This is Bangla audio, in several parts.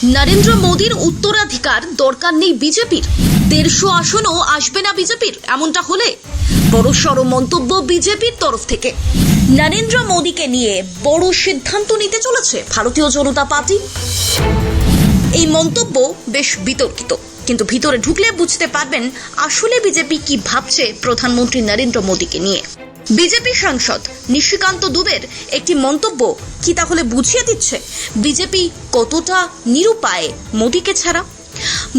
নরেন্দ্র মোদীর উত্তরাধিকার দরকার নেই বিজেপির, 150 আসনও আসবে না বিজেপির, এমনটা হলে বড়সড় মন্তব্য বিজেপির তরফ থেকে। নরেন্দ্র মোদীকে নিয়ে বড় সিদ্ধান্ত নিতে চলেছে ভারতীয় জনতা পার্টি। এই মন্তব্য বেশ বিতর্কিত, কিন্তু ভিতরে ঢুকলে বুঝতে পারবেন আসলে বিজেপি কি ভাবছে প্রধানমন্ত্রী নরেন্দ্র মোদীকে নিয়ে। বিজেপি সাংসদ নিশিকান্ত দুবের একটি মন্তব্য কি তাহলে বুঝিয়ে দিচ্ছে বিজেপি কতটা নিরুপায় মোদীকে ছাড়া।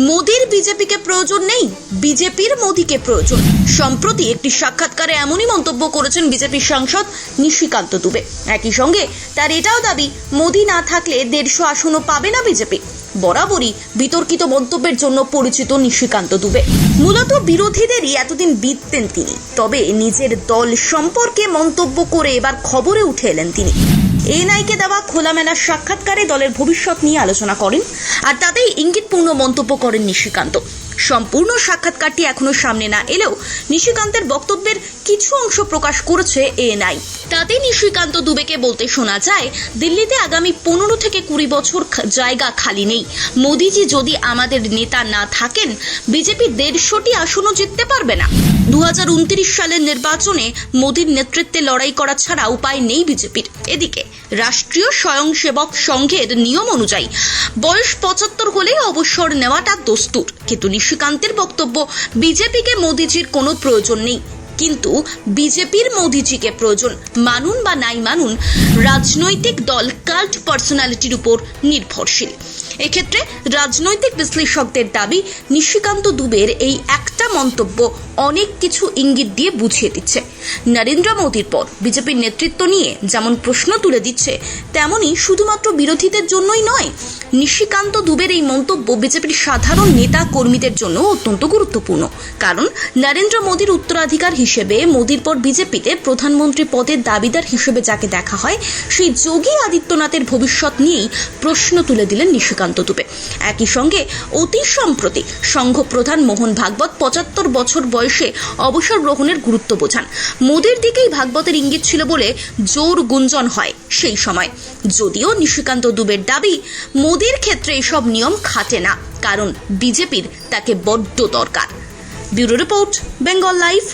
মোদীর বিজেপিকে প্রয়োজন নেই, বিজেপির মোদীকে প্রয়োজন। সম্প্রতি একটি সাক্ষাৎকারে এমনই মন্তব্য করেছেন বিজেপি সাংসদ নিশিকান্ত দুবে। একই সঙ্গে তার এটাও দাবি, মোদী না থাকলে 150 আসনও পাবে না বিজেপি। বরাবরই বিতর্কিত মন্তব্যের জন্য পরিচিত নিশিকান্ত দুবে। মূলত বিরোধীদেরই এতদিন বিততেন তিনি, তবে নিজের দল সম্পর্কে মন্তব্য করে এবার খবরে উঠে এলেন তিনি। এনআইকে দেওয়া খোলামেলা সাক্ষাৎকারে দলের ভবিষ্যৎ নিয়ে আলোচনা করেন, আর তাতেই ইঙ্গিতপূর্ণ মন্তব্য করেন নিশিকান্ত। সম্পূর্ণ সাক্ষাৎকারটি এখনো সামনে না এলেও নিশিকান্তের বক্তব্যের কিছু অংশ প্রকাশ করেছে এএনআই। তাতে নিশিকান্ত দুবেকে বলতে শোনা যায়, দিল্লিতে আগামী 15 থেকে 20 বছর জায়গা খালি নেই। মোদীজি যদি আমাদের নেতা না থাকেন, বিজেপি 150টি আসনও জিততে পারবে না। 2029 সালের নির্বাচনে মোদীর নেতৃত্বে লড়াই করা ছাড়া উপায় নেই বিজেপির। এদিকে রাষ্ট্রীয় স্বয়ংসেবক সংঘের নিয়ম অনুযায়ী বয়স 75 হলেই অবসর নেওয়াটা দস্তুর, কিন্তু নিশিকান্তের বক্তব্য, বিজেপিকে মোদীজির কোনো প্রয়োজন নেই, কিন্তু বিজেপির মোদীজিকে প্রয়োজন। মানুন বা নাই মানুন, রাজনৈতিক দল কাল্ট পার্সোনালিটির উপর নির্ভরশীল। এক্ষেত্রে রাজনৈতিক বিশ্লেষকদের দাবি, নিশিকান্ত দুবের এই একটা মন্তব্য অনেক কিছু ইঙ্গিত দিয়ে বুঝিয়ে দিচ্ছে। নরেন্দ্র মোদীর পর বিজেপির নেতৃত্ব নিয়ে যেমন প্রশ্ন তুলে দিচ্ছে, তেমনি শুধুমাত্র বিরোধীদের জন্যই নয়। নিশিকান্ত দুবের এই মন্তব্য বিজেপির সাধারণ নেতা কর্মীদের জন্য অত্যন্ত গুরুত্বপূর্ণ, কারণ নরেন্দ্র মোদীর উত্তরাধিকার হিসেবে মোদীর পর বিজেপিতে প্রধানমন্ত্রী পদের দাবিদার হিসেবে যাকে দেখা হয়, সেই যোগী আদিত্যনাথের ভবিষ্যৎ নিয়েই প্রশ্ন তুলে দিলেন নিশিকান্ত দুবে। একই সঙ্গে অতি সম্প্রতি সংঘ প্রধান মোহন ভাগবত 75 বছর বয়সে অবসর গ্রহণের গুরুত্ব বোঝান। মোদীর দিকেই ভাগবতের ইঙ্গিত ছিল বলে জোর গুঞ্জন হয় সেই সময়। যদিও নিশিকান্ত দুবের দাবি, মোদীর ক্ষেত্রে এসব নিয়ম খাটে না, কারণ বিজেপির তাকে বড্ড দরকার। Bureau report, Bengal live.